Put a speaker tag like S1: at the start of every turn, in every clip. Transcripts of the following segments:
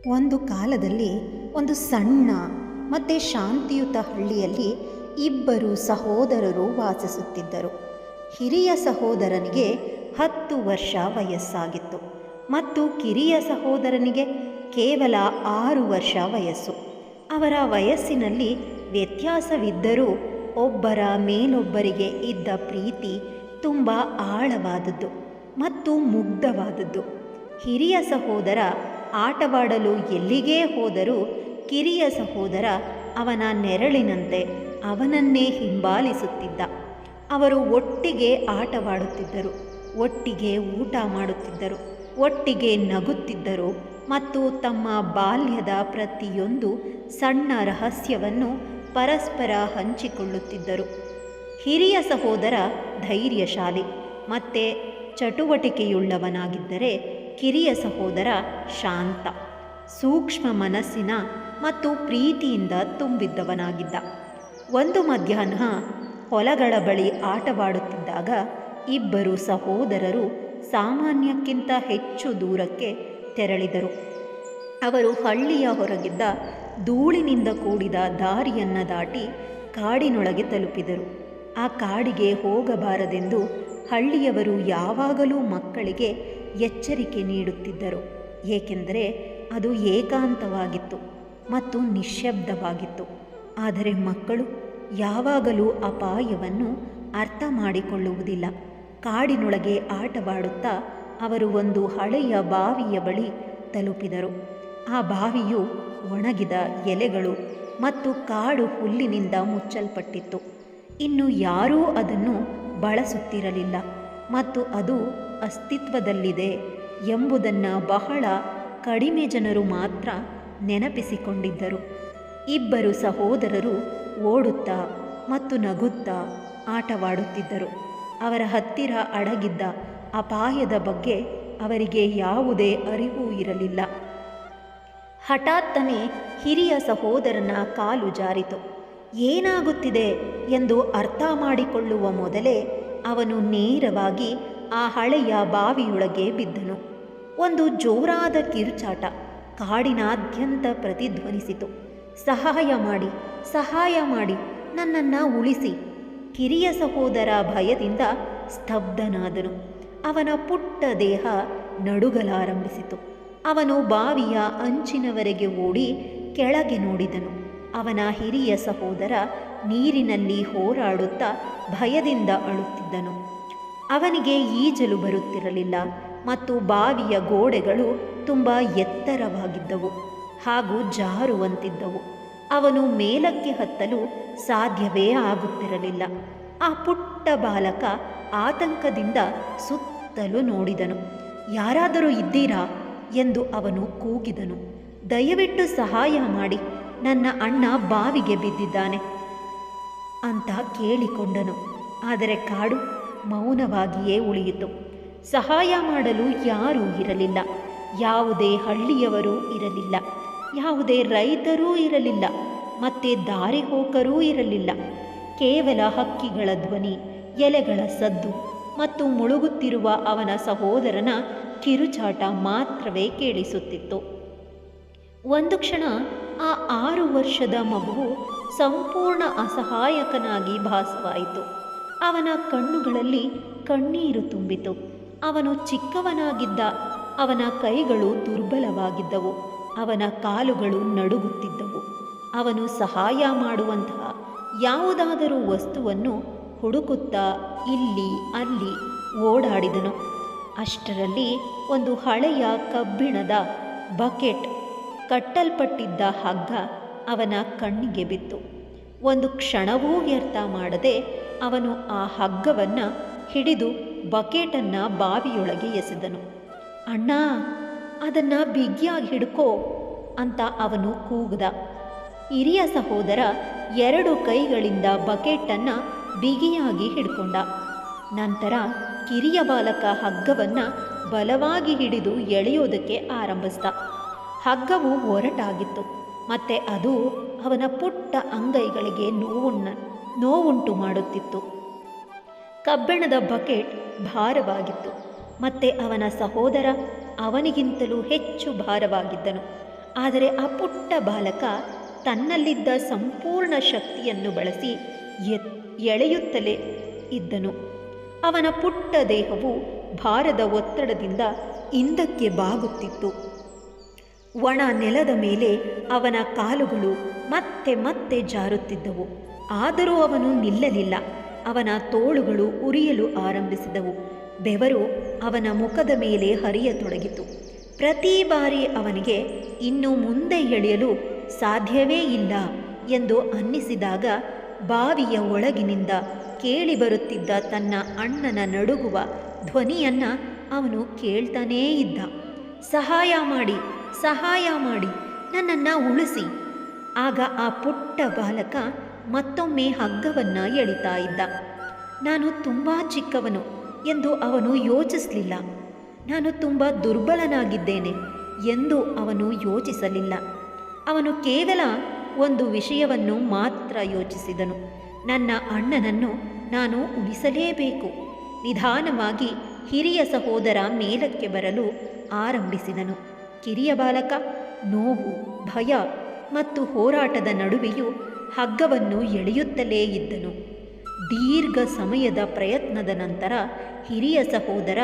S1: ಒಂದು ಕಾಲದಲ್ಲಿ ಒಂದು ಸಣ್ಣ ಮತ್ತು ಶಾಂತಿಯುತ ಹಳ್ಳಿಯಲ್ಲಿ ಇಬ್ಬರು ಸಹೋದರರು ವಾಸಿಸುತ್ತಿದ್ದರು. ಹಿರಿಯ ಸಹೋದರನಿಗೆ 10 ವರ್ಷ ವಯಸ್ಸಾಗಿತ್ತು ಮತ್ತು ಕಿರಿಯ ಸಹೋದರನಿಗೆ ಕೇವಲ 6 ವರ್ಷ ವಯಸ್ಸು. ಅವರ ವಯಸ್ಸಿನಲ್ಲಿ ವ್ಯತ್ಯಾಸವಿದ್ದರೂ ಒಬ್ಬರ ಮೇಲೊಬ್ಬರಿಗೆ ಇದ್ದ ಪ್ರೀತಿ ತುಂಬ ಆಳವಾದದ್ದು ಮತ್ತು ಮುಗ್ಧವಾದದ್ದು. ಹಿರಿಯ ಸಹೋದರ ಆಟವಾಡಲು ಎಲ್ಲಿಗೇ ಹೋದರೂ ಕಿರಿಯ ಸಹೋದರ ಅವನ ನೆರಳಿನಂತೆ ಅವನನ್ನೇ ಹಿಂಬಾಲಿಸುತ್ತಿದ್ದ. ಅವರು ಒಟ್ಟಿಗೆ ಆಟವಾಡುತ್ತಿದ್ದರು, ಒಟ್ಟಿಗೆ ಊಟ ಮಾಡುತ್ತಿದ್ದರು, ಒಟ್ಟಿಗೆ ನಗುತ್ತಿದ್ದರು ಮತ್ತು ತಮ್ಮ ಬಾಲ್ಯದ ಪ್ರತಿಯೊಂದು ಸಣ್ಣ ರಹಸ್ಯವನ್ನು ಪರಸ್ಪರ ಹಂಚಿಕೊಳ್ಳುತ್ತಿದ್ದರು. ಹಿರಿಯ ಸಹೋದರ ಧೈರ್ಯಶಾಲಿ ಮತ್ತು ಚಟುವಟಿಕೆಯುಳ್ಳವನಾಗಿದ್ದರೆ ಕಿರಿಯ ಸಹೋದರ ಶಾಂತ, ಸೂಕ್ಷ್ಮ ಮನಸ್ಸಿನ ಮತ್ತು ಪ್ರೀತಿಯಿಂದ ತುಂಬಿದ್ದವನಾಗಿದ್ದ. ಒಂದು ಮಧ್ಯಾಹ್ನ ಹೊಲಗಳ ಬಳಿ ಆಟವಾಡುತ್ತಿದ್ದಾಗ ಇಬ್ಬರು ಸಹೋದರರು ಸಾಮಾನ್ಯಕ್ಕಿಂತ ಹೆಚ್ಚು ದೂರಕ್ಕೆ ತೆರಳಿದರು. ಅವರು ಹಳ್ಳಿಯ ಹೊರಗಿದ್ದ ಧೂಳಿನಿಂದ ಕೂಡಿದ ದಾರಿಯನ್ನು ದಾಟಿ ಕಾಡಿನೊಳಗೆ ತಲುಪಿದರು. ಆ ಕಾಡಿಗೆ ಹೋಗಬಾರದೆಂದು ಹಳ್ಳಿಯವರು ಯಾವಾಗಲೂ ಮಕ್ಕಳಿಗೆ ಎಚ್ಚರಿಕೆ ನೀಡುತ್ತಿದ್ದರು, ಏಕೆಂದರೆ ಅದು ಏಕಾಂತವಾಗಿತ್ತು ಮತ್ತು ನಿಶ್ಶಬ್ದವಾಗಿತ್ತು. ಆದರೆ ಮಕ್ಕಳು ಯಾವಾಗಲೂ ಅಪಾಯವನ್ನು ಅರ್ಥ ಮಾಡಿಕೊಳ್ಳುವುದಿಲ್ಲ. ಕಾಡಿನೊಳಗೆ ಆಟವಾಡುತ್ತಾ ಅವರು ಒಂದು ಹಳೆಯ ಬಾವಿಯ ಬಳಿ ತಲುಪಿದರು. ಆ ಬಾವಿಯು ಒಣಗಿದ ಎಲೆಗಳು ಮತ್ತು ಕಾಡು ಹುಲ್ಲಿನಿಂದ ಮುಚ್ಚಲ್ಪಟ್ಟಿತ್ತು. ಇನ್ನು ಯಾರೂ ಅದನ್ನು ಬಳಸುತ್ತಿರಲಿಲ್ಲ ಮತ್ತು ಅದು ಅಸ್ತಿತ್ವದಲ್ಲಿದೆ ಎಂಬುದನ್ನು ಬಹಳ ಕಡಿಮೆ ಜನರು ಮಾತ್ರ ನೆನಪಿಸಿಕೊಂಡಿದ್ದರು. ಇಬ್ಬರು ಸಹೋದರರು ಓಡುತ್ತಾ ಮತ್ತು ನಗುತ್ತಾ ಆಟವಾಡುತ್ತಿದ್ದರು. ಅವರ ಹತ್ತಿರ ಅಡಗಿದ್ದ ಅಪಾಯದ ಬಗ್ಗೆ ಅವರಿಗೆ ಯಾವುದೇ ಅರಿವು ಇರಲಿಲ್ಲ. ಹಠಾತ್ತನೆ ಹಿರಿಯ ಸಹೋದರನ ಕಾಲು ಜಾರಿತು. ಏನಾಗುತ್ತಿದೆ ಎಂದು ಅರ್ಥ ಮಾಡಿಕೊಳ್ಳುವ ಮೊದಲೇ ಅವನು ನೇರವಾಗಿ ಆ ಹಳೆಯ ಬಾವಿಯೊಳಗೆ ಬಿದ್ದನು. ಒಂದು ಜೋರಾದ ಕಿರುಚಾಟ ಕಾಡಿನಾದ್ಯಂತ ಪ್ರತಿಧ್ವನಿಸಿತು. ಸಹಾಯ ಮಾಡಿ, ಸಹಾಯ ಮಾಡಿ, ನನ್ನನ್ನು ಉಳಿಸಿ! ಕಿರಿಯ ಸಹೋದರ ಭಯದಿಂದ ಸ್ತಬ್ಧನಾದನು. ಅವನ ಪುಟ್ಟ ದೇಹ ನಡುಗಲಾರಂಭಿಸಿತು. ಅವನು ಬಾವಿಯ ಅಂಚಿನವರೆಗೆ ಓಡಿ ಕೆಳಗೆ ನೋಡಿದನು. ಅವನ ಹಿರಿಯ ಸಹೋದರ ನೀರಿನಲ್ಲಿ ಹೋರಾಡುತ್ತಾ ಭಯದಿಂದ ಅಳುತ್ತಿದ್ದನು. ಅವನಿಗೆ ಈಜಲು ಬರುತ್ತಿರಲಿಲ್ಲ ಮತ್ತು ಬಾವಿಯ ಗೋಡೆಗಳು ತುಂಬ ಎತ್ತರವಾಗಿದ್ದವು ಹಾಗೂ ಜಾರುವಂತಿದ್ದವು. ಅವನು ಮೇಲಕ್ಕೆ ಹತ್ತಲು ಸಾಧ್ಯವೇ ಆಗುತ್ತಿರಲಿಲ್ಲ. ಆ ಪುಟ್ಟ ಬಾಲಕ ಆತಂಕದಿಂದ ಸುತ್ತಲೂ ನೋಡಿದನು. ಯಾರಾದರೂ ಇದ್ದೀರಾ ಎಂದು ಅವನು ಕೂಗಿದನು. ದಯವಿಟ್ಟು ಸಹಾಯ ಮಾಡಿ, ನನ್ನ ಅಣ್ಣ ಬಾವಿಗೆ ಬಿದ್ದಿದ್ದಾನೆ ಅಂತ ಕೇಳಿಕೊಂಡನು. ಆದರೆ ಕಾಡು ಮೌನವಾಗಿಯೇ ಉಳಿಯಿತು. ಸಹಾಯ ಮಾಡಲು ಯಾರೂ ಇರಲಿಲ್ಲ. ಯಾವುದೇ ಹಳ್ಳಿಯವರೂ ಇರಲಿಲ್ಲ, ಯಾವುದೇ ರೈತರೂ ಇರಲಿಲ್ಲ, ಮತ್ತೆ ದಾರಿಹೋಕರೂ ಇರಲಿಲ್ಲ. ಕೇವಲ ಹಕ್ಕಿಗಳ ಧ್ವನಿ, ಎಲೆಗಳ ಸದ್ದು ಮತ್ತು ಮುಳುಗುತ್ತಿರುವ ಅವನ ಸಹೋದರನ ಕಿರುಚಾಟ ಮಾತ್ರವೇ ಕೇಳಿಸುತ್ತಿತ್ತು. ಒಂದು ಕ್ಷಣ ಆ 6 ವರ್ಷದ ಮಗುವು ಸಂಪೂರ್ಣ ಅಸಹಾಯಕನಾಗಿ ಭಾಸವಾಯಿತು. ಅವನ ಕಣ್ಣುಗಳಲ್ಲಿ ಕಣ್ಣೀರು ತುಂಬಿತು. ಅವನು ಚಿಕ್ಕವನಾಗಿದ್ದ. ಅವನ ಕೈಗಳು ದುರ್ಬಲವಾಗಿದ್ದವು. ಅವನ ಕಾಲುಗಳು ನಡುಗುತ್ತಿದ್ದವು. ಅವನು ಸಹಾಯ ಮಾಡುವಂತಹ ಯಾವುದಾದರೂ ವಸ್ತುವನ್ನು ಹುಡುಕುತ್ತಾ ಇಲ್ಲಿ ಅಲ್ಲಿ ಓಡಾಡಿದನು. ಅಷ್ಟರಲ್ಲಿ ಒಂದು ಹಳೆಯ ಕಬ್ಬಿಣದ ಬಕೆಟ್ ಕಟ್ಟಲ್ಪಟ್ಟಿದ್ದ ಹಗ್ಗ ಅವನ ಕಣ್ಣಿಗೆ ಬಿತ್ತು. ಒಂದು ಕ್ಷಣವೂ ವ್ಯರ್ಥ ಮಾಡದೆ ಅವನು ಆ ಹಗ್ಗವನ್ನು ಹಿಡಿದು ಬಕೆಟನ್ನು ಬಾವಿಯೊಳಗೆ ಎಸೆದನು. ಅಣ್ಣ, ಅದನ್ನು ಬಿಗಿಯಾಗಿ ಹಿಡ್ಕೋ ಅಂತ ಅವನು ಕೂಗ್ದ. ಹಿರಿಯ ಸಹೋದರ 2 ಕೈಗಳಿಂದ ಬಕೆಟನ್ನು ಬಿಗಿಯಾಗಿ ಹಿಡ್ಕೊಂಡ. ನಂತರ ಕಿರಿಯ ಬಾಲಕ ಹಗ್ಗವನ್ನು ಬಲವಾಗಿ ಹಿಡಿದು ಎಳೆಯೋದಕ್ಕೆ ಆರಂಭಿಸಿದ. ಹಗ್ಗವು ಒರಟಾಗಿತ್ತು ಮತ್ತು ಅದು ಅವನ ಪುಟ್ಟ ಅಂಗೈಗಳಿಗೆ ನೋವುಂಟು ಮಾಡುತ್ತಿತ್ತು. ಕಬ್ಬಿಣದ ಬಕೆಟ್ ಭಾರವಾಗಿತ್ತು ಮತ್ತು ಅವನ ಸಹೋದರ ಅವನಿಗಿಂತಲೂ ಹೆಚ್ಚು ಭಾರವಾಗಿದ್ದನು. ಆದರೆ ಆ ಪುಟ್ಟ ಬಾಲಕ ತನ್ನಲ್ಲಿದ್ದ ಸಂಪೂರ್ಣ ಶಕ್ತಿಯನ್ನು ಬಳಸಿ ಎಳೆಯುತ್ತಲೇ ಇದ್ದನು. ಅವನ ಪುಟ್ಟ ದೇಹವು ಭಾರದ ಒತ್ತಡದಿಂದ ಹಿಂದಕ್ಕೆ ಬಾಗುತ್ತಿತ್ತು. ಒಣ ನೆಲದ ಮೇಲೆ ಅವನ ಕಾಲುಗಳು ಮತ್ತೆ ಮತ್ತೆ ಜಾರುತ್ತಿದ್ದವು. ಆದರೂ ಅವನು ನಿಲ್ಲಲಿಲ್ಲ. ಅವನ ತೋಳುಗಳು ಉರಿಯಲು ಆರಂಭಿಸಿದವು. ಬೆವರು ಅವನ ಮುಖದ ಮೇಲೆ ಹರಿಯತೊಡಗಿತು. ಪ್ರತಿ ಬಾರಿ ಅವನಿಗೆ ಇನ್ನು ಮುಂದೆ ಎಳೆಯಲು ಸಾಧ್ಯವೇ ಇಲ್ಲ ಎಂದು ಅನ್ನಿಸಿದಾಗ ಬಾವಿಯ ಒಳಗಿನಿಂದ ಕೇಳಿಬರುತ್ತಿದ್ದ ತನ್ನ ಅಣ್ಣನ ನಡುಗುವ ಧ್ವನಿಯನ್ನು ಅವನು ಕೇಳ್ತಾನೇ ಇದ್ದ. ಸಹಾಯ ಮಾಡಿ, ಸಹಾಯ ಮಾಡಿ, ನನ್ನನ್ನು ಉಳಿಸಿ. ಆಗ ಆ ಪುಟ್ಟ ಬಾಲಕ ಮತ್ತೊಮ್ಮೆ ಹಗ್ಗವನ್ನು ಎಳಿತಾ ಇದ್ದ. ನಾನು ತುಂಬ ಚಿಕ್ಕವನು ಎಂದು ಅವನು ಯೋಚಿಸಲಿಲ್ಲ. ನಾನು ತುಂಬ ದುರ್ಬಲನಾಗಿದ್ದೇನೆ ಎಂದು ಅವನು ಯೋಚಿಸಲಿಲ್ಲ. ಅವನು ಕೇವಲ ಒಂದು ವಿಷಯವನ್ನು ಮಾತ್ರ ಯೋಚಿಸಿದನು. ನನ್ನ ಅಣ್ಣನನ್ನು ನಾನು ಉಳಿಸಲೇಬೇಕು. ನಿಧಾನವಾಗಿ ಹಿರಿಯ ಸಹೋದರ ಮೇಲಕ್ಕೆ ಬರಲು ಆರಂಭಿಸಿದನು. ಕಿರಿಯ ಬಾಲಕ ನೋವು, ಭಯ ಮತ್ತು ಹೋರಾಟದ ನಡುವೆಯೂ ಹಗ್ಗವನ್ನು ಎಳೆಯುತ್ತಲೇ ಇದ್ದನು. ದೀರ್ಘ ಸಮಯದ ಪ್ರಯತ್ನದ ನಂತರ ಹಿರಿಯ ಸಹೋದರ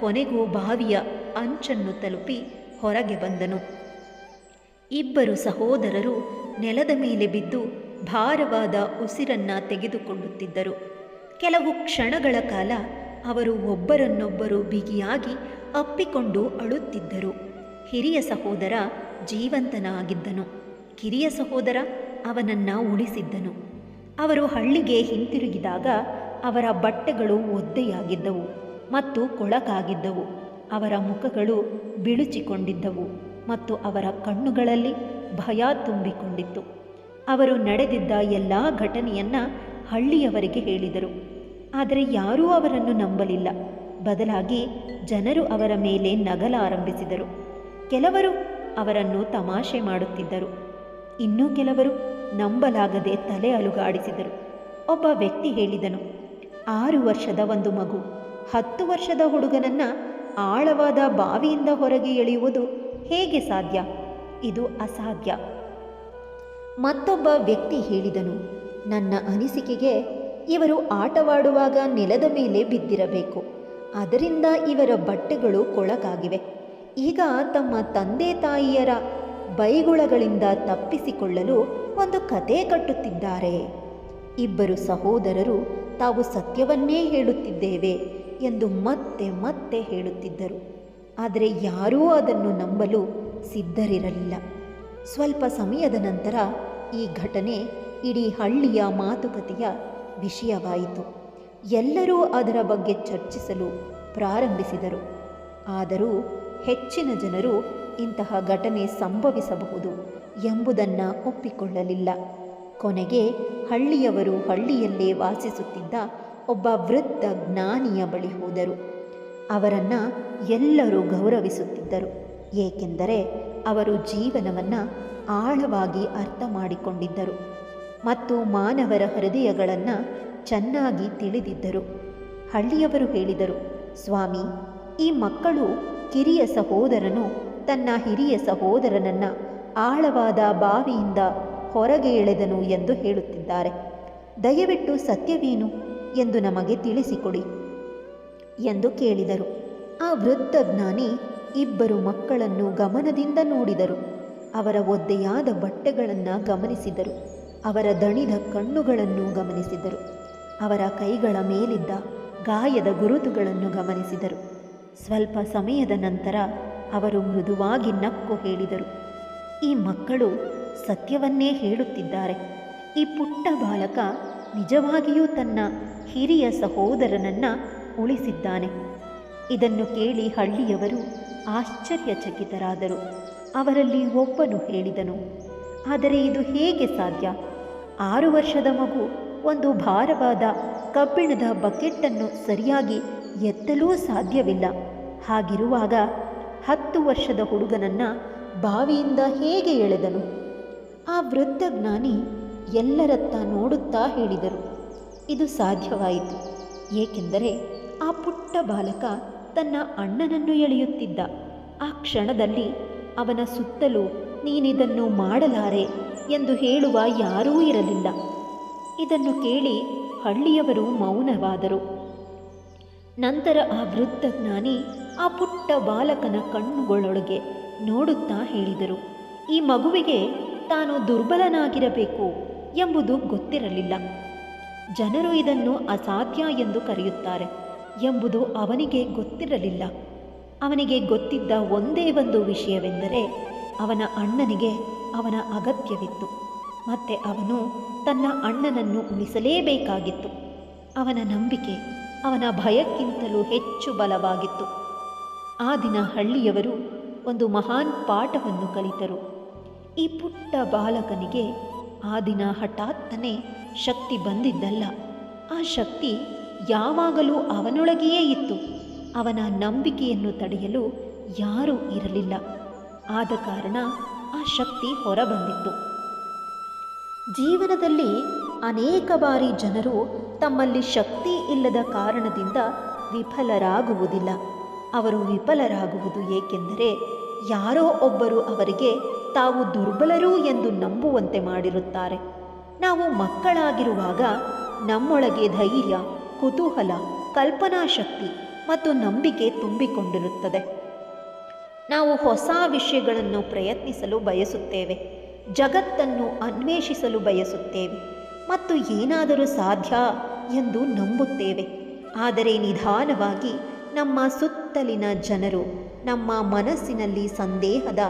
S1: ಕೊನೆಗೂ ಬಾವಿಯ ಅಂಚನ್ನು ತಲುಪಿ ಹೊರಗೆ ಬಂದನು. ಇಬ್ಬರು ಸಹೋದರರು ನೆಲದ ಮೇಲೆ ಬಿದ್ದು ಭಾರವಾದ ಉಸಿರನ್ನು ತೆಗೆದುಕೊಳ್ಳುತ್ತಿದ್ದರು. ಕೆಲವು ಕ್ಷಣಗಳ ಕಾಲ ಅವರು ಒಬ್ಬರನ್ನೊಬ್ಬರು ಬಿಗಿಯಾಗಿ ಅಪ್ಪಿಕೊಂಡು ಅಳುತ್ತಿದ್ದರು. ಹಿರಿಯ ಸಹೋದರ ಜೀವಂತನಾಗಿದ್ದನು. ಕಿರಿಯ ಸಹೋದರ ಅವನನ್ನು ಉಳಿಸಿದ್ದನು. ಅವರು ಹಳ್ಳಿಗೆ ಹಿಂತಿರುಗಿದಾಗ ಅವರ ಬಟ್ಟೆಗಳು ಒದ್ದೆಯಾಗಿದ್ದವು ಮತ್ತು ಕೊಳಕಾಗಿದ್ದವು. ಅವರ ಮುಖಗಳು ಬಿಳುಚಿಕೊಂಡಿದ್ದವು ಮತ್ತು ಅವರ ಕಣ್ಣುಗಳಲ್ಲಿ ಭಯ ತುಂಬಿಕೊಂಡಿತ್ತು. ಅವರು ನಡೆದಿದ್ದ ಎಲ್ಲ ಘಟನೆಯನ್ನು ಹಳ್ಳಿಯವರಿಗೆ ಹೇಳಿದರು. ಆದರೆ ಯಾರೂ ಅವರನ್ನು ನಂಬಲಿಲ್ಲ. ಬದಲಾಗಿ ಜನರು ಅವರ ಮೇಲೆ ನಗಲಾರಂಭಿಸಿದರು. ಕೆಲವರು ಅವರನ್ನು ತಮಾಷೆ ಮಾಡುತ್ತಿದ್ದರು. ಇನ್ನೂ ಕೆಲವರು ನಂಬಲಾಗದೆ ತಲೆ ಅಲುಗಾಡಿಸಿದರು. ಒಬ್ಬ ವ್ಯಕ್ತಿ ಹೇಳಿದನು, 6 ವರ್ಷದ ಒಂದು ಮಗು 10 ವರ್ಷದ ಹುಡುಗನನ್ನು ಆಳವಾದ ಬಾವಿಯಿಂದ ಹೊರಗೆ ಎಳೆಯುವುದು ಹೇಗೆ ಸಾಧ್ಯ? ಇದು ಅಸಾಧ್ಯ. ಮತ್ತೊಬ್ಬ ವ್ಯಕ್ತಿ ಹೇಳಿದನು, ನನ್ನ ಅನಿಸಿಕೆಗೆ ಇವರು ಆಟವಾಡುವಾಗ ನೆಲದ ಮೇಲೆ ಬಿದ್ದಿರಬೇಕು. ಅದರಿಂದ ಇವರ ಬಟ್ಟೆಗಳು ಕೊಳಕಾಗಿವೆ. ಈಗ ತಮ್ಮ ತಂದೆ ತಾಯಿಯರ ಬೈಗುಳಗಳಿಂದ ತಪ್ಪಿಸಿಕೊಳ್ಳಲು ಒಂದು ಕತೆ ಕಟ್ಟುತ್ತಿದ್ದಾರೆ. ಇಬ್ಬರು ಸಹೋದರರು ತಾವು ಸತ್ಯವನ್ನೇ ಹೇಳುತ್ತಿದ್ದೇವೆ ಎಂದು ಮತ್ತೆ ಮತ್ತೆ ಹೇಳುತ್ತಿದ್ದರು. ಆದರೆ ಯಾರೂ ಅದನ್ನು ನಂಬಲು ಸಿದ್ಧರಿರಲಿಲ್ಲ. ಸ್ವಲ್ಪ ಸಮಯದ ನಂತರ ಈ ಘಟನೆ ಇಡೀ ಹಳ್ಳಿಯ ಮಾತುಕತೆಯ ವಿಷಯವಾಯಿತು. ಎಲ್ಲರೂ ಅದರ ಬಗ್ಗೆ ಚರ್ಚಿಸಲು ಪ್ರಾರಂಭಿಸಿದರು. ಆದರೂ ಹೆಚ್ಚಿನ ಜನರು ಇಂತಹ ಘಟನೆ ಸಂಭವಿಸಬಹುದು ಎಂಬುದನ್ನು ಒಪ್ಪಿಕೊಳ್ಳಲಿಲ್ಲ. ಕೊನೆಗೆ ಹಳ್ಳಿಯವರು ಹಳ್ಳಿಯಲ್ಲೇ ವಾಸಿಸುತ್ತಿದ್ದ ಒಬ್ಬ ವೃದ್ಧ ಜ್ಞಾನಿಯ ಬಳಿ ಹೋದರು. ಅವರನ್ನು ಎಲ್ಲರೂ ಗೌರವಿಸುತ್ತಿದ್ದರು, ಏಕೆಂದರೆ ಅವರು ಜೀವನವನ್ನು ಆಳವಾಗಿ ಅರ್ಥ ಮಾಡಿಕೊಂಡಿದ್ದರು ಮತ್ತು ಮಾನವರ ಹೃದಯಗಳನ್ನು ಚೆನ್ನಾಗಿ ತಿಳಿದಿದ್ದರು. ಹಳ್ಳಿಯವರು ಹೇಳಿದರು, ಸ್ವಾಮಿ, ಈ ಮಕ್ಕಳು ಕಿರಿಯ ಸಹೋದರನು ತನ್ನ ಹಿರಿಯ ಸಹೋದರನನ್ನು ಆಳವಾದ ಬಾವಿಯಿಂದ ಹೊರಗೆ ಎಳೆದನು ಎಂದು ಹೇಳುತ್ತಿದ್ದಾರೆ. ದಯವಿಟ್ಟು ಸತ್ಯವೇನು ಎಂದು ನಮಗೆ ತಿಳಿಸಿಕೊಡಿ ಎಂದು ಕೇಳಿದರು. ಆ ವೃದ್ಧ ಜ್ಞಾನಿ ಇಬ್ಬರು ಮಕ್ಕಳನ್ನು ಗಮನದಿಂದ ನೋಡಿದರು. ಅವರ ಒದ್ದೆಯಾದ ಬಟ್ಟೆಗಳನ್ನು ಗಮನಿಸಿದರು. ಅವರ ದಣಿದ ಕಣ್ಣುಗಳನ್ನು ಗಮನಿಸಿದರು. ಅವರ ಕೈಗಳ ಮೇಲಿದ್ದ ಗಾಯದ ಗುರುತುಗಳನ್ನು ಗಮನಿಸಿದರು. ಸ್ವಲ್ಪ ಸಮಯದ ನಂತರ ಅವರು ಮೃದುವಾಗಿ ನಕ್ಕು ಹೇಳಿದರು, ಈ ಮಕ್ಕಳು ಸತ್ಯವನ್ನೇ ಹೇಳುತ್ತಿದ್ದಾರೆ. ಈ ಪುಟ್ಟ ಬಾಲಕ ನಿಜವಾಗಿಯೂ ತನ್ನ ಹಿರಿಯ ಸಹೋದರನನ್ನು ಉಳಿಸಿದ್ದಾನೆ. ಇದನ್ನು ಕೇಳಿ ಹಳ್ಳಿಯವರು ಆಶ್ಚರ್ಯಚಕಿತರಾದರು. ಅವರಲ್ಲಿ ಒಬ್ಬನು ಹೇಳಿದನು, ಆದರೆ ಇದು ಹೇಗೆ ಸಾಧ್ಯ? 6 ವರ್ಷದ ಮಗು ಒಂದು ಭಾರವಾದ ಕಬ್ಬಿಣದ ಬಕೆಟ್ಟನ್ನು ಸರಿಯಾಗಿ ಎತ್ತಲೂ ಸಾಧ್ಯವಿಲ್ಲ. ಹಾಗಿರುವಾಗ 10 ವರ್ಷದ ಹುಡುಗನನ್ನು ಬಾವಿಯಿಂದ ಹೇಗೆ ಎಳೆದನು? ಆ ವೃದ್ಧ ಜ್ಞಾನಿ ಎಲ್ಲರತ್ತ ನೋಡುತ್ತಾ ಹೇಳಿದರು, ಇದು ಸಾಧ್ಯವಾಯಿತು, ಏಕೆಂದರೆ ಆ ಪುಟ್ಟ ಬಾಲಕ ತನ್ನ ಅಣ್ಣನನ್ನು ಎಳೆಯುತ್ತಿದ್ದ. ಆ ಕ್ಷಣದಲ್ಲಿ ಅವನ ಸುತ್ತಲೂ ನೀನಿದನ್ನು ಮಾಡಲಾರೆ ಎಂದು ಹೇಳುವ ಯಾರೂ ಇರಲಿಲ್ಲ. ಇದನ್ನು ಕೇಳಿ ಹಳ್ಳಿಯವರು ಮೌನವಾದರು. ನಂತರ ಆ ವೃದ್ಧ ಜ್ಞಾನಿ ಆ ಪುಟ್ಟ ಬಾಲಕನ ಕಣ್ಣುಗಳೊಳಗೆ ನೋಡುತ್ತಾ ಹೇಳಿದರು, ಈ ಮಗುವಿಗೆ ತಾನು ದುರ್ಬಲನಾಗಿರಬೇಕು ಎಂಬುದು ಗೊತ್ತಿರಲಿಲ್ಲ. ಜನರು ಇದನ್ನು ಅಸಾಧ್ಯ ಎಂದು ಕರೆಯುತ್ತಾರೆ ಎಂಬುದು ಅವನಿಗೆ ಗೊತ್ತಿರಲಿಲ್ಲ. ಅವನಿಗೆ ಗೊತ್ತಿದ್ದ ಒಂದೇ ಒಂದು ವಿಷಯವೆಂದರೆ ಅವನ ಅಣ್ಣನಿಗೆ ಅವನ ಅಗತ್ಯವಿತ್ತು ಮತ್ತು ಅವನು ತನ್ನ ಅಣ್ಣನನ್ನು ಉಳಿಸಲೇಬೇಕಾಗಿತ್ತು. ಅವನ ನಂಬಿಕೆ ಅವನ ಭಯಕ್ಕಿಂತಲೂ ಹೆಚ್ಚು ಬಲವಾಗಿತ್ತು. ಆ ದಿನ ಹಳ್ಳಿಯವರು ಒಂದು ಮಹಾನ್ ಪಾಠವನ್ನು ಕಲಿತರು. ಈ ಪುಟ್ಟ ಬಾಲಕನಿಗೆ ಆ ದಿನ ಹಠಾತ್ತನೆ ಶಕ್ತಿ ಬಂದಿದ್ದಲ್ಲ. ಆ ಶಕ್ತಿ ಯಾವಾಗಲೂ ಅವನೊಳಗೆಯೇ ಇತ್ತು. ಅವನ ನಂಬಿಕೆಯನ್ನು ತಡೆಯಲು ಯಾರೂ ಇರಲಿಲ್ಲ. ಆದ ಕಾರಣ ಆ ಶಕ್ತಿ ಹೊರಬಂದಿತ್ತು. ಜೀವನದಲ್ಲಿ ಅನೇಕ ಬಾರಿ ಜನರು ತಮ್ಮಲ್ಲಿ ಶಕ್ತಿ ಇಲ್ಲದ ಕಾರಣದಿಂದ ವಿಫಲರಾಗುವುದಿಲ್ಲ. ಅವರು ವಿಫಲರಾಗುವುದು ಏಕೆಂದರೆ ಯಾರೋ ಒಬ್ಬರು ಅವರಿಗೆ ತಾವು ದುರ್ಬಲರು ಎಂದು ನಂಬುವಂತೆ ಮಾಡಿರುತ್ತಾರೆ. ನಾವು ಮಕ್ಕಳಾಗಿರುವಾಗ ನಮ್ಮೊಳಗೆ ಧೈರ್ಯ, ಕುತೂಹಲ, ಕಲ್ಪನಾ ಶಕ್ತಿ ಮತ್ತು ನಂಬಿಕೆ ತುಂಬಿಕೊಂಡಿರುತ್ತದೆ. ನಾವು ಹೊಸ ವಿಷಯಗಳನ್ನು ಪ್ರಯತ್ನಿಸಲು ಬಯಸುತ್ತೇವೆ, ಜಗತ್ತನ್ನು ಅನ್ವೇಷಿಸಲು ಬಯಸುತ್ತೇವೆ ಮತ್ತು ಏನಾದರೂ ಸಾಧ್ಯ ಎಂದು ನಂಬುತ್ತೇವೆ. ಆದರೆ ನಿಧಾನವಾಗಿ ನಮ್ಮ ಸುತ್ತಲಿನ ಜನರು ನಮ್ಮ ಮನಸ್ಸಿನಲ್ಲಿ ಸಂದೇಹದ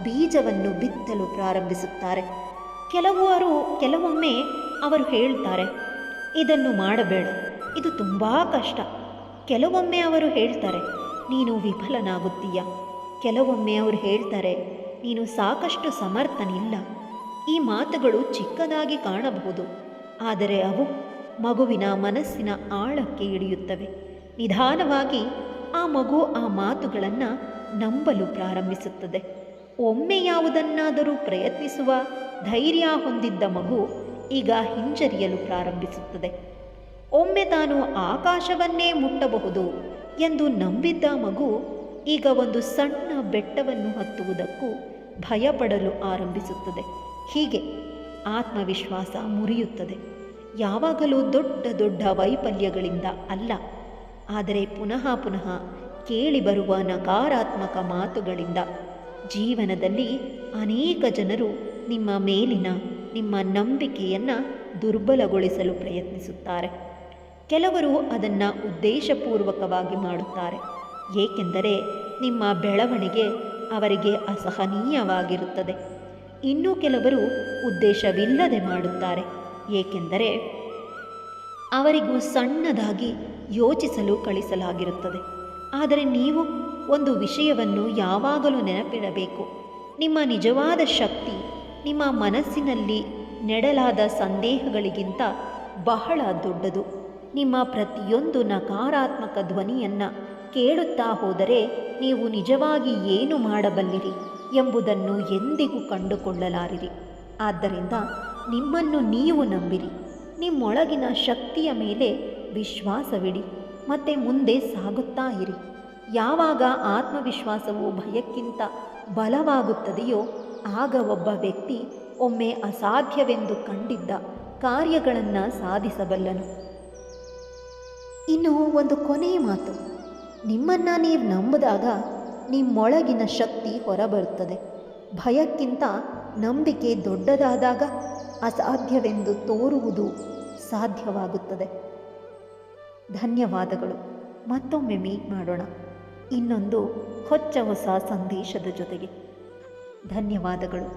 S1: ಬೀಜವನ್ನು ಬಿತ್ತಲು ಪ್ರಾರಂಭಿಸುತ್ತಾರೆ. ಕೆಲವೊಮ್ಮೆ ಅವರು ಹೇಳ್ತಾರೆ, ಇದನ್ನು ಮಾಡಬೇಡ, ಇದು ತುಂಬ ಕಷ್ಟ. ಕೆಲವೊಮ್ಮೆ ಅವರು ಹೇಳ್ತಾರೆ, ನೀನು ವಿಫಲನಾಗುತ್ತೀಯ. ಕೆಲವೊಮ್ಮೆ ಅವರು ಹೇಳ್ತಾರೆ, ನೀನು ಸಾಕಷ್ಟು ಸಮರ್ಥನಿಲ್ಲ. ಈ ಮಾತುಗಳು ಚಿಕ್ಕದಾಗಿ ಕಾಣಬಹುದು, ಆದರೆ ಅವು ಮಗುವಿನ ಮನಸ್ಸಿನ ಆಳಕ್ಕೆ ಇಳಿಯುತ್ತವೆ. ನಿಧಾನವಾಗಿ ಆ ಮಗು ಆ ಮಾತುಗಳನ್ನು ನಂಬಲು ಪ್ರಾರಂಭಿಸುತ್ತದೆ. ಒಮ್ಮೆ ಯಾವುದನ್ನಾದರೂ ಪ್ರಯತ್ನಿಸುವ ಧೈರ್ಯ ಹೊಂದಿದ್ದ ಮಗು ಈಗ ಹಿಂಜರಿಯಲು ಪ್ರಾರಂಭಿಸುತ್ತದೆ. ಒಮ್ಮೆ ತಾನು ಆಕಾಶವನ್ನೇ ಮುಟ್ಟಬಹುದು ಎಂದು ನಂಬಿದ್ದ ಮಗು ಈಗ ಒಂದು ಸಣ್ಣ ಬೆಟ್ಟವನ್ನು ಹತ್ತುವುದಕ್ಕೂ ಭಯಪಡಲು ಆರಂಭಿಸುತ್ತದೆ. ಹೀಗೆ ಆತ್ಮವಿಶ್ವಾಸ ಮುರಿಯುತ್ತದೆ. ಯಾವಾಗಲೂ ದೊಡ್ಡ ದೊಡ್ಡ ವೈಫಲ್ಯಗಳಿಂದ ಅಲ್ಲ, ಆದರೆ ಪುನಃ ಪುನಃ ಕೇಳಿಬರುವ ನಕಾರಾತ್ಮಕ ಮಾತುಗಳಿಂದ. ಜೀವನದಲ್ಲಿ ಅನೇಕ ಜನರು ನಿಮ್ಮ ಮೇಲಿನ ನಿಮ್ಮ ನಂಬಿಕೆಯನ್ನು ದುರ್ಬಲಗೊಳಿಸಲು ಪ್ರಯತ್ನಿಸುತ್ತಾರೆ. ಕೆಲವರು ಅದನ್ನು ಉದ್ದೇಶಪೂರ್ವಕವಾಗಿ ಮಾಡುತ್ತಾರೆ, ಏಕೆಂದರೆ ನಿಮ್ಮ ಬೆಳವಣಿಗೆ ಅವರಿಗೆ ಅಸಹನೀಯವಾಗಿರುತ್ತದೆ. ಇನ್ನೂ ಕೆಲವರು ಉದ್ದೇಶವಿಲ್ಲದೆ ಮಾಡುತ್ತಾರೆ, ಏಕೆಂದರೆ ಅವರಿಗೂ ಸಣ್ಣದಾಗಿ ಯೋಚಿಸಲು ಕಳಿಸಲಾಗಿರುತ್ತದೆ. ಆದರೆ ನೀವು ಒಂದು ವಿಷಯವನ್ನು ಯಾವಾಗಲೂ ನೆನಪಿಡಬೇಕು, ನಿಮ್ಮ ನಿಜವಾದ ಶಕ್ತಿ ನಿಮ್ಮ ಮನಸ್ಸಿನಲ್ಲಿ ನೆಡಲಾದ ಸಂದೇಹಗಳಿಗಿಂತ ಬಹಳ ದೊಡ್ಡದು. ನಿಮ್ಮ ಪ್ರತಿಯೊಂದು ನಕಾರಾತ್ಮಕ ಧ್ವನಿಯನ್ನು ಕೇಳುತ್ತಾ ಹೋದರೆ ನೀವು ನಿಜವಾಗಿ ಏನು ಮಾಡಬಲ್ಲಿರಿ ಎಂಬುದನ್ನು ಎಂದಿಗೂ ಕಂಡುಕೊಳ್ಳಲಾರಿರಿ. ಆದ್ದರಿಂದ ನಿಮ್ಮನ್ನು ನೀವು ನಂಬಿರಿ, ನಿಮ್ಮೊಳಗಿನ ಶಕ್ತಿಯ ಮೇಲೆ ವಿಶ್ವಾಸವಿಡಿ ಮತ್ತು ಮುಂದೆ ಸಾಗುತ್ತಾ ಇರಿ. ಯಾವಾಗ ಆತ್ಮವಿಶ್ವಾಸವು ಭಯಕ್ಕಿಂತ ಬಲವಾಗುತ್ತದೆಯೋ ಆಗ ಒಬ್ಬ ವ್ಯಕ್ತಿ ಒಮ್ಮೆ ಅಸಾಧ್ಯವೆಂದು ಕಂಡಿದ್ದ ಕಾರ್ಯಗಳನ್ನು ಸಾಧಿಸಬಲ್ಲನು. ಇನ್ನು ಒಂದು ಕೊನೆಯ ಮಾತು, ನಿಮ್ಮನ್ನು ನೀವು ನಂಬಿದಾಗ ನಿಮ್ಮೊಳಗಿನ ಶಕ್ತಿ ಹೊರಬರುತ್ತದೆ. ಭಯಕ್ಕಿಂತ ನಂಬಿಕೆ ದೊಡ್ಡದಾದಾಗ ಅಸಾಧ್ಯವೆಂದು ತೋರುವುದು ಸಾಧ್ಯವಾಗುತ್ತದೆ. ಧನ್ಯವಾದಗಳು. ಮತ್ತೊಮ್ಮೆ ಮೀಟ್ ಮಾಡೋಣ ಇನ್ನೊಂದು ಹೊಸ ಸಂದೇಶದ ಜೊತೆಗೆ. ಧನ್ಯವಾದಗಳು.